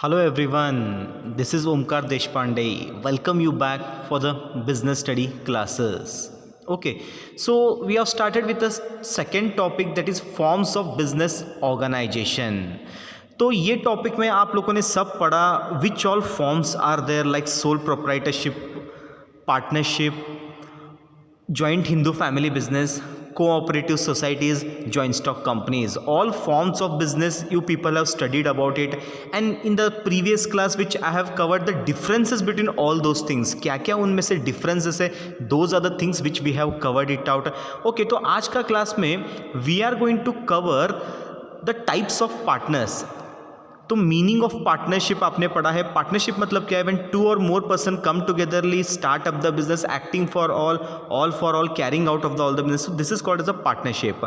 Hello everyone, this is Omkar Deshpande. Welcome you back for the business study classes. Okay, so we have started with the second topic, that is forms of business organization. तो ये topic में आप लोगों ने सब पढ़ा which all forms are there, like sole proprietorship, partnership, joint Hindu family business, cooperative societies, joint stock companies. All forms of business you people have studied about it, and in the previous class which I have covered the differences between all those things. क्या क्या उनमें से differences है, those are the things which we have covered it out. Okay, तो आज का class में we are going to cover the types of partners. तो मीनिंग ऑफ पार्टनरशिप आपने पढ़ा है. पार्टनरशिप मतलब क्या है? When two or more person come togetherly start up the business, acting for all for all, carrying out of the all the business. This is called as a partnership.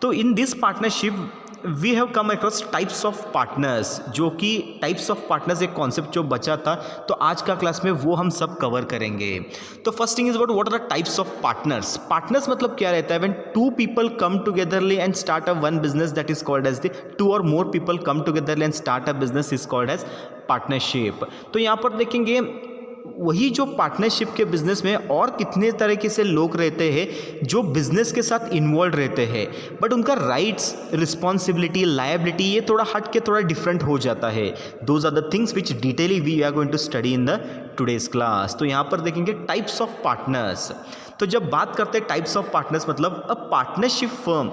तो in this partnership we have come across types of partners, जो कि types of partners एक concept जो बचा था, तो आज का क्लास में वो हम सब कवर करेंगे. तो first thing is about what are the types of partners. Partners मतलब क्या रहता है? When two people come togetherly and start a one business, that is called as the two or more people come togetherly and start a business is called as partnership. तो यहाँ पर देखेंगे वही जो पार्टनरशिप के बिजनेस में और कितने तरीके से लोग रहते हैं जो बिजनेस के साथ इन्वॉल्व रहते हैं, बट उनका राइट्स, रिस्पॉन्सिबिलिटी, लायबिलिटी ये थोड़ा हट के थोड़ा डिफरेंट हो जाता है. Those are the things which detaily we are going to study in the today's class. तो यहाँ पर देखेंगे टाइप्स ऑफ पार्टनर्स. तो जब बात करते हैं टाइप्स ऑफ पार्टनर्स, मतलब a partnership firm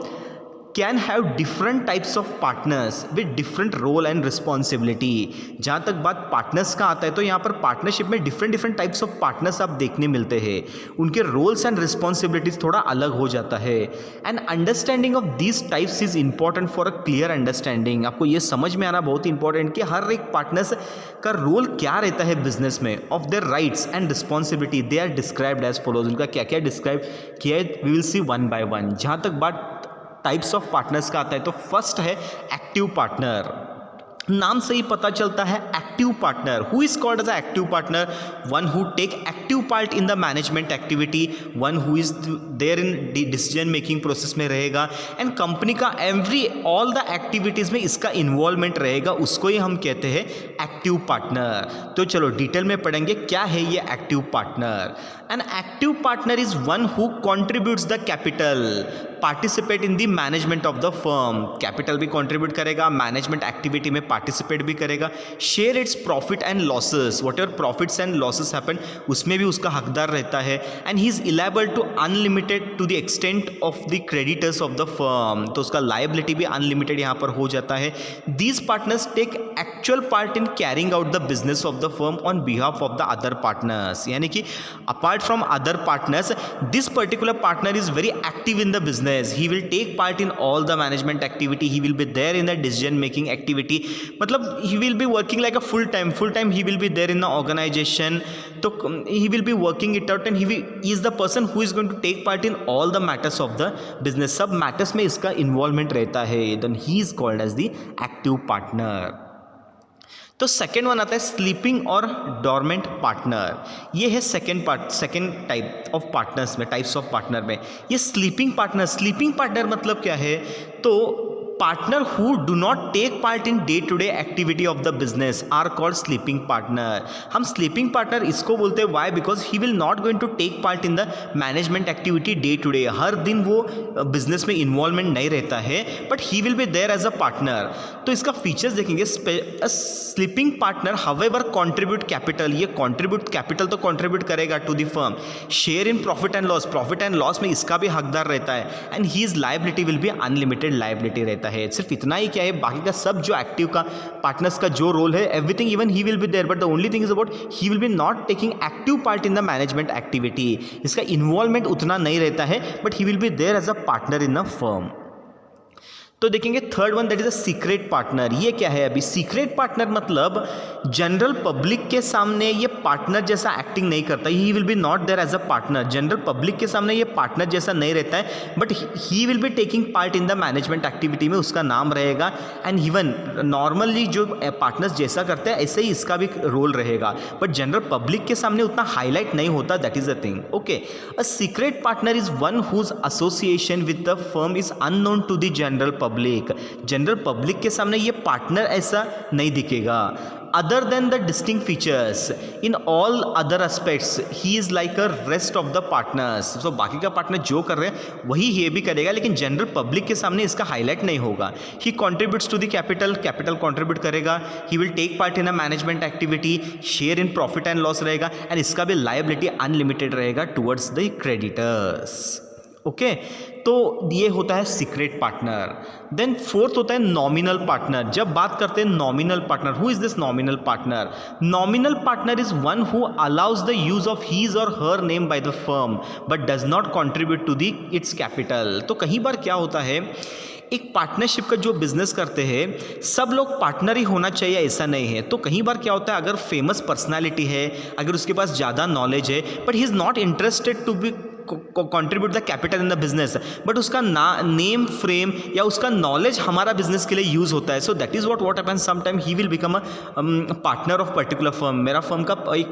can have different types of partners with different role and responsibility. जहाँ तक बात पार्टनर्स का आता है, तो यहाँ पर पार्टनरशिप में डिफरेंट टाइप्स ऑफ पार्टनर्स आप देखने मिलते हैं. उनके रोल्स एंड रिस्पॉन्सिबिलिटीज थोड़ा अलग हो जाता है. And understanding of these types is important for a clear understanding. आपको ये समझ में आना बहुत इंपॉर्टेंट कि हर एक पार्टनर्स का रोल क्या रहता है बिजनेस में, of their rights and responsibility. They are described as follows. उनका क्या क्या डिस्क्राइब किया है, we will see one by one. जहाँ तक बात टाइप्स ऑफ पार्टनर्स का आता है, तो फर्स्ट है एक्टिव पार्टनर. नाम से ही पता चलता है active partner. Who is called as a active partner? One who take active part in the management activity, one who is there in decision making process में रहेगा, एंड कंपनी का every all the activities में इसका involvement रहेगा, उसको ही हम कहते हैं एक्टिव पार्टनर. तो चलो डिटेल में पढ़ेंगे क्या है ये active partner. An active partner is one who contributes the capital, participate in the management of the firm. Capital भी कॉन्ट्रीब्यूट करेगा, मैनेजमेंट एक्टिविटी में पार्टिसिपेट भी करेगा. Share its profit and losses, whatever profits and losses happen, उसमें भी उसका हकदार रहता है. And he is liable to unlimited to the extent of the creditors of the firm. तो उसका लायबिलिटी भी अनलिमिटेड यहाँ पर हो जाता है. These partners take actual part in carrying out the business of the firm on behalf of the other partners. यानी कि apart from other partners, this particular partner is very active in the business. He will take part in all the management activity. He will be there in the decision making activity. मतलब he will be working like a full time he will be there in the organization. तो he will be working it out, and he is the person who is going to take part in all the matters of the business. सब matters में इसका involvement रहता है. Then he is called as the active partner. तो second one आता है sleeping और dormant partner. ये है सेकेंड टाइप ऑफ पार्टनर्स में, टाइप्स ऑफ पार्टनर में. ये स्लीपिंग पार्टनर मतलब क्या है? तो partner who do not take part in day to day activity of the business are called sleeping partner. हम स्लीपिंग पार्टनर इसको बोलते हैं, why? Because he will not going to take part in the management activity day to day. हर दिन वो business में involvement नहीं रहता है, but he will be there as a partner. तो इसका फीचर्स देखेंगे. Sleeping partner however contribute capital, ये कॉन्ट्रीब्यूट कैपिटल तो कॉन्ट्रीब्यूट करेगा to the firm. Share in profit and loss में इसका भी हकदार रहता है. And he is liability will be unlimited liability रहता है. सिर्फ इतना ही क्या है, बाकी का सब जो एक्टिव का पार्टनर्स का जो रोल है, everything even he will be there, but the only thing is about he will be not taking active part in the management activity. इसका इन्वॉल्वमेंट उतना नहीं रहता है, but he will be there as a partner in the firm. तो देखेंगे third one, that is a secret partner. ये क्या है? अभी सीक्रेट पार्टनर मतलब जनरल पब्लिक के सामने ये पार्टनर जैसा एक्टिंग नहीं करता. ही will be not there as a partner. General public के सामने ये पार्टनर जैसा नहीं रहता है, but he will be taking part in the management activity में, उसका नाम रहेगा. एंड इवन नॉर्मली जो पार्टनर्स जैसा करते हैं ऐसे ही इसका भी रोल रहेगा, बट जनरल पब्लिक के सामने उतना हाईलाइट नहीं होता. That is a thing. Okay, a secret partner is one whose association with the firm is unknown to the general public. General public के सामने ये पार्टनर ऐसा नहीं दिखेगा. other than the distinct features, in all other aspects he is like a rest of the partners. So बाकी का partner जो कर रहे हैं वही ये भी करेगा, लेकिन जनरल पब्लिक के सामने इसका हाईलाइट नहीं होगा. He contributes to the capital, capital contribute करेगा. He will take part in a management activity, share in profit and loss रहेगा, and इसका भी liability अनलिमिटेड रहेगा towards the creditors. ओके तो ये होता है सीक्रेट पार्टनर. देन फोर्थ होता है नॉमिनल पार्टनर. जब बात करते हैं nominal partner, who is this nominal partner? Nominal partner is one who allows the use of his or her name by the firm but does not contribute to the its capital. तो कई बार क्या होता है, एक partnership का जो business करते हैं सब लोग पार्टनर ही होना चाहिए ऐसा नहीं है. तो कई बार क्या होता है, अगर फेमस पर्सनालिटी है, अगर उसके पास ज़्यादा नॉलेज है, but he is not interested to be contribute the capital in the business, but उसका नेम फ्रेम या उसका नॉलेज हमारा बिजनेस के लिए यूज होता है. So that is what happens sometime he will become a partner of particular firm. मेरा firm का एक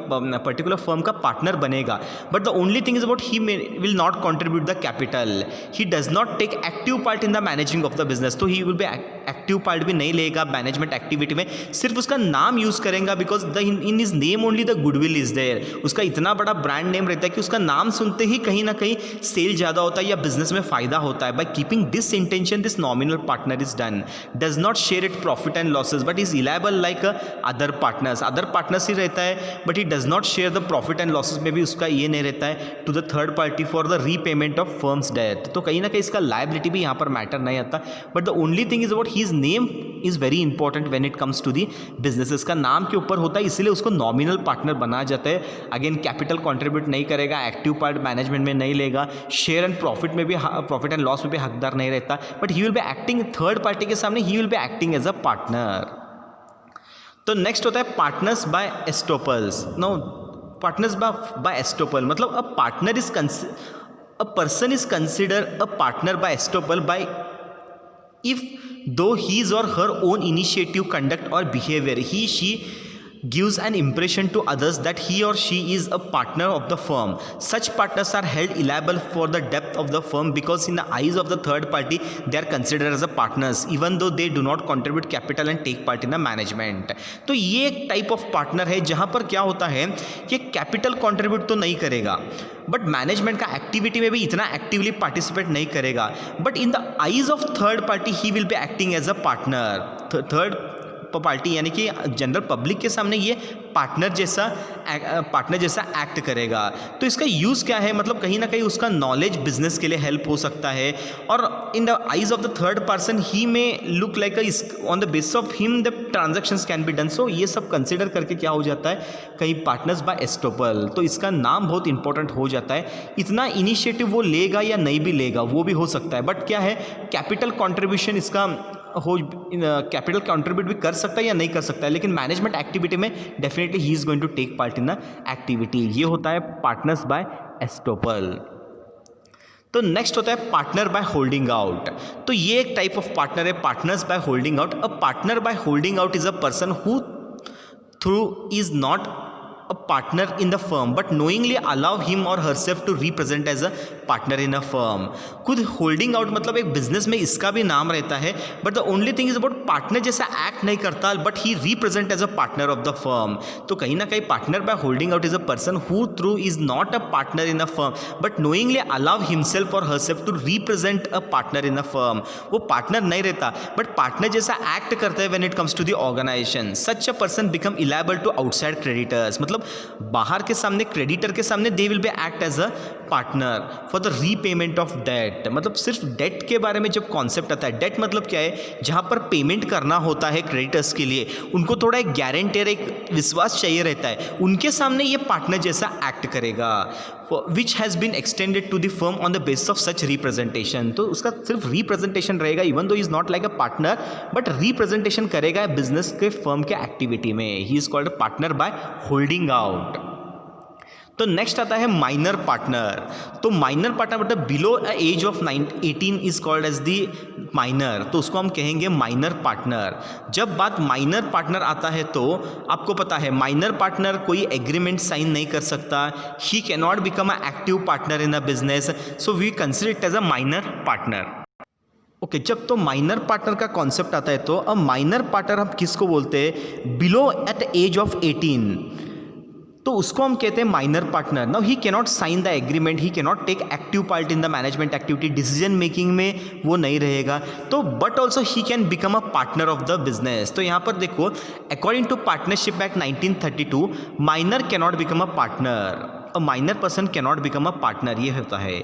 पर्टिकुलर फर्म का पार्टनर बनेगा, but the only thing is about he will not contribute the capital. He does not take active part in the managing of the business. तो he will be active part भी नहीं लेगा management activity में, सिर्फ उसका नाम use करेगा because the in his name only the goodwill is there. उसका इतना बड़ा ब्रांड नेम रहता है कि उसका नाम सुनते ही कहीं ना कहीं सेल ज़्यादा होता है या बिजनेस में फायदा होता है. By keeping this intention this nominal partner is done. Does not share it profit and losses but is eliable like other partners. Other partners ही रहता है but he does not share the profit and losses में भी उसका ये नहीं रहता है to the third party for the repayment of firm's debt. तो कहीं ना कहीं इसका लायबिलिटी भी यहाँ पर मैटर नहीं आता. But the only thing is about his name is very important when it comes to the business. का नाम के ऊपर होता है इसलिए उसको नॉमिनल पार्टनर बनाया जाता है. अगेन कैपिटल कंट्रीब्यूट नहीं करेगा, एक्टिव पार्ट मैनेजमेंट में नहीं लेगा, शेयर एंड प्रॉफिट में भी प्रॉफिट एंड लॉस में भी हकदार नहीं रहता, but he will be acting third party के सामने, he will be acting as a partner. तो नेक्स्ट होता है partners by estoppels. No partners by estoppel मतलब a person is consider a partner by estoppel by if though his or her own initiative, conduct or behavior she gives an impression to others that he or she is a partner of the firm. Such partners are held liable for the debt of the firm because in the eyes of the third party they are considered as a partners even though they do not contribute capital and take part in the management. तो ये एक type of partner है जहाँ पर क्या होता है कि कैपिटल कंट्रीब्यूट तो नहीं करेगा बट मैनेजमेंट का एक्टिविटी में भी इतना एक्टिवली पार्टिसिपेट नहीं करेगा, but in the eyes of third party he will be acting as a partner. Third party यानी कि जनरल पब्लिक के सामने ये पार्टनर जैसा एक्ट करेगा. तो इसका यूज़ क्या है, मतलब कहीं ना कहीं उसका नॉलेज बिजनेस के लिए हेल्प हो सकता है और in the eyes of the third person he may look like on the basis of him the transactions can be done. So ये सब कंसिडर करके क्या हो जाता है कहीं पार्टनर्स बाय एस्टोपल. तो इसका नाम बहुत इंपॉर्टेंट हो जाता है. इतना इनिशिएटिव वो लेगा या नहीं भी लेगा वो भी हो सकता है, बट क्या है कैपिटल कॉन्ट्रीब्यूशन इसका कैपिटल कंट्रीब्यूट भी कर सकता है या नहीं कर सकता है, लेकिन मैनेजमेंट एक्टिविटी में definitely he is going to take part in the activity. ये होता है पार्टनर्स बाय एस्टोपल. तो नेक्स्ट होता है पार्टनर बाय होल्डिंग आउट. तो ये एक टाइप ऑफ पार्टनर है partners by holding out. A partner by holding out is a person who through is not a partner in the firm but knowingly allow him or herself to represent as a partner in a firm. खुद holding out मतलब एक business में इसका भी नाम रहता है but the only thing is about partner जैसा एक्ट नहीं करता but he represent as a partner of the firm. तो कहीं ना कहीं partner by holding out is a person who through is not a partner in a firm but knowingly allow himself or herself to represent a partner in a firm. वो partner नहीं रहता but partner जैसा act करता है when it comes to the organization. Such a person become eliable to outside creditors. मतलब बाहर के सामने क्रेडिटर के सामने they will be act as a partner for the repayment of debt. मतलब सिर्फ डेट के बारे में जब कॉन्सेप्ट आता है, डेट मतलब क्या है जहाँ पर पेमेंट करना होता है क्रेडिटर्स के लिए, उनको थोड़ा एक गारंटर एक विश्वास चाहिए रहता है, उनके सामने ये पार्टनर जैसा एक्ट करेगा which has been extended to the firm on the basis of such representation. तो उसका सिर्फ रिप्रेजेंटेशन रहेगा even though is not like a partner but representation करेगा बिजनेस के फर्म के एक्टिविटी में. He is called partner by holding out. तो next आता है माइनर पार्टनर. तो माइनर पार्टनर मतलब below age of 18 is called as the minor. तो उसको हम कहेंगे माइनर पार्टनर. जब बात माइनर पार्टनर आता है तो आपको पता है माइनर पार्टनर कोई एग्रीमेंट साइन नहीं कर सकता. He can not become a active partner in a business. So we consider it as a minor partner. Okay जब तो माइनर पार्टनर का कॉन्सेप्ट आता है तो अब माइनर पार्टनर हम किसको बोलते हैं, बिलो एट एज ऑफ 18, तो उसको हम कहते हैं minor partner. Now he cannot sign the agreement, he cannot take active part in the management activity, decision making में वो नहीं रहेगा. तो but also he can become a partner of the business. तो यहाँ पर देखो according to partnership act 1932 minor cannot become a partner, a minor person cannot become a partner. ये होता है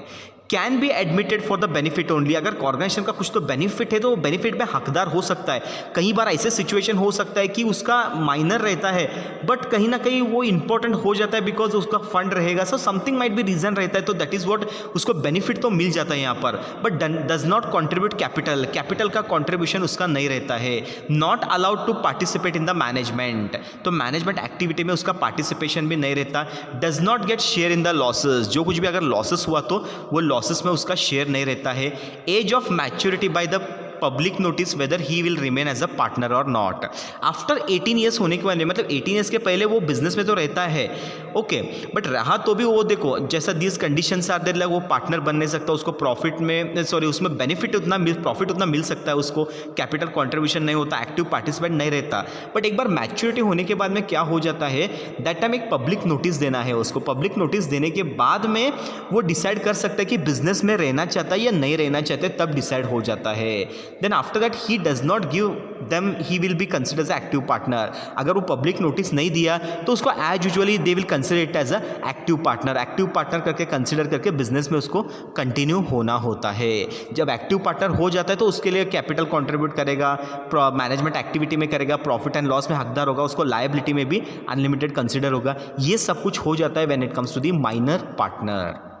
can be admitted for the benefit only. अगर organisation का कुछ तो बेनिफिट है तो वो बेनिफिट में हकदार हो सकता है. कई बार ऐसे सिचुएशन हो सकता है कि उसका माइनर रहता है बट कहीं ना कहीं वो इंपॉर्टेंट हो जाता है बिकॉज उसका फंड रहेगा, so something might be reason रहता है, तो दैट इज व्हाट उसको बेनिफिट तो मिल जाता है यहाँ पर, but does not contribute capital, capital का कॉन्ट्रीब्यूशन उसका नहीं रहता है. Not allowed to participate in the management, तो मैनेजमेंट एक्टिविटी में उसका पार्टिसिपेशन भी नहीं रहता. Does not get share in the losses, जो कुछ भी अगर लॉसेस हुआ तो वो लॉसेस में उसका शेयर नहीं रहता है. Age of maturity by the public notice whether he will remain as a partner और नॉट. आफ्टर 18 ईयर्स होने के बाद में, मतलब 18 ईयर्स के पहले वो बिजनेस में तो रहता है ओके बट रहा तो भी वो देखो जैसा दिस कंडीशंस आर देयर, वो पार्टनर बन नहीं सकता, उसको प्रॉफिट में सॉरी उसमें बेनिफिट उतना प्रॉफिट उतना मिल सकता है उसको, कैपिटल कॉन्ट्रीब्यूशन नहीं होता, एक्टिव पार्टिसिपेंट नहीं रहता. बट एक बार मैच्योरिटी होने के बाद में क्या हो जाता है, दैट टाइम एक पब्लिक नोटिस देना है उसको. पब्लिक नोटिस देने के बाद में वो डिसाइड कर सकता है कि बिजनेस में रहना चाहता है या नहीं रहना चाहते, तब डिसाइड हो जाता है. Then after that he does not give them he will be consider as active partner. अगर वो पब्लिक नोटिस नहीं दिया तो उसको as usually they will consider it as a active partner. Active partner करके कंसिडर करके बिजनेस में उसको कंटिन्यू होना होता है. जब एक्टिव पार्टनर हो जाता है तो उसके लिए कैपिटल कंट्रीब्यूट करेगा, मैनेजमेंट एक्टिविटी में करेगा, प्रॉफिट एंड लॉस में हकदार होगा, उसको लायबिलिटी में भी अनलिमिटेड कंसिडर होगा. ये सब कुछ हो जाता है when it comes to the minor partner.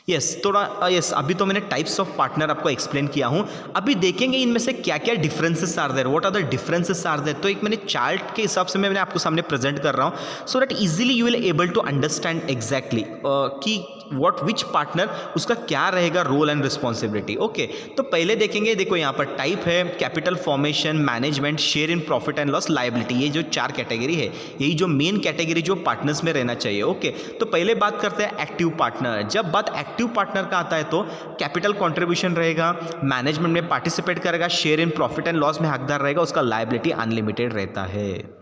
Yes थोड़ा यस अभी तो मैंने टाइप्स ऑफ पार्टनर आपको एक्सप्लेन किया हूँ. अभी देखेंगे इनमें से क्या क्या differences are there, what are the differences are there. तो एक मैंने चार्ट के हिसाब से मैंने आपको सामने प्रेजेंट कर रहा हूँ so that easily you will able to understand exactly कि व्हाट विच पार्टनर उसका क्या रहेगा रोल एंड रिस्पॉन्सिबिलिटी. ओके तो पहले देखेंगे, देखो यहाँ पर टाइप है capital formation, management, share in profit and loss, liability. ये जो 4 कैटेगरी है यही जो मेन कैटेगरी जो पार्टनर्स में रहना चाहिए. ओके तो पहले बात करते हैं एक्टिव पार्टनर. जब बात एक्टिव पार्टनर का आता है तो कैपिटल कंट्रीब्यूशन रहेगा, मैनेजमेंट में पार्टिसिपेट करेगा, share in profit and loss में हकदार रहेगा, उसका लायबिलिटी अनलिमिटेड रहता है.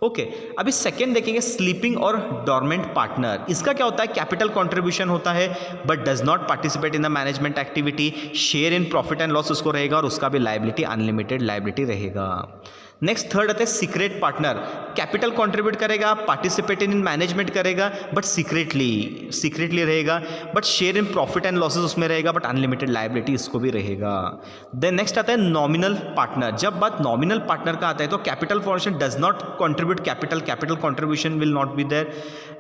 ओके अभी सेकेंड देखेंगे स्लीपिंग और डॉर्मेंट पार्टनर. इसका क्या होता है, कैपिटल कंट्रीब्यूशन होता है but does not participate in the management activity, share in profit and loss उसको रहेगा और उसका भी लायबिलिटी अनलिमिटेड लायबिलिटी रहेगा. नेक्स्ट थर्ड आता है सीक्रेट पार्टनर. कैपिटल कंट्रीब्यूट करेगा, पार्टिसिपेट इन मैनेजमेंट करेगा बट सीक्रेटली रहेगा, but share in profit and losses उसमें रहेगा बट अनलिमिटेड लायबिलिटी इसको भी रहेगा. देन नेक्स्ट आता है नॉमिनल पार्टनर. जब बात नॉमिनल पार्टनर का आता है तो capital formation does not contribute capital contribution will not be there,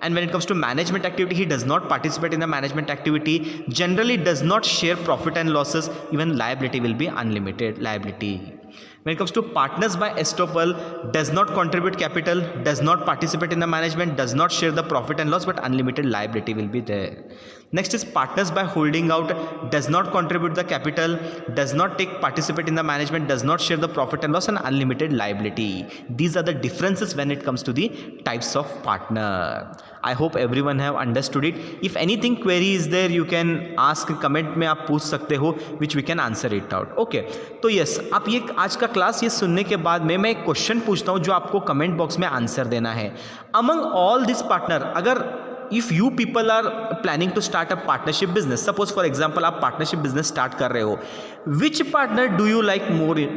and when it comes to management activity he does not participate in the management activity, generally does not share profit and losses, even liability will be unlimited liability. When it comes to partners by estoppel, does not contribute capital, does not participate in the management, does not share the profit and loss, but unlimited liability will be there. Next is partners by holding out, does not contribute the capital, does not participate in the management, does not share the profit and loss, and unlimited liability. These are the differences when it comes to the types of partner. I hope everyone have understood it. If anything query is there, you can ask comment में आप पूछ सकते हो, which we can answer it out. Okay, तो yes, आप ये आज का क्लास ये सुनने के बाद में मैं एक क्वेश्चन पूछता हूँ जो आपको कमेंट बॉक्स में आंसर देना है. Among all these partner, अगर if you people are planning to start a partnership business, suppose for example आप partnership business start कर रहे हो, which partner do you like more in,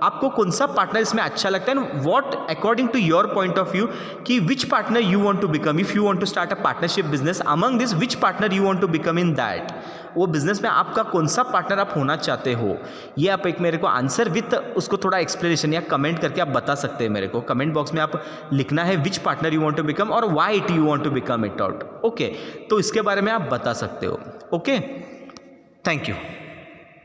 आपको कौन सा पार्टनर इसमें अच्छा लगता है, what according to your point of view कि which partner you want to become, if you want to start a partnership business, among this which partner you want to become in that, वो business में आपका कौन सा partner आप होना चाहते हो. ये आप एक मेरे को आंसर विथ उसको थोड़ा एक्सप्लेनेशन या कमेंट करके आप बता सकते हैं मेरे को. कमेंट बॉक्स में आप लिखना है which partner you want to become or why you want to become it out. Okay तो इसके बारे में आप बता सकते हो. Okay thank you.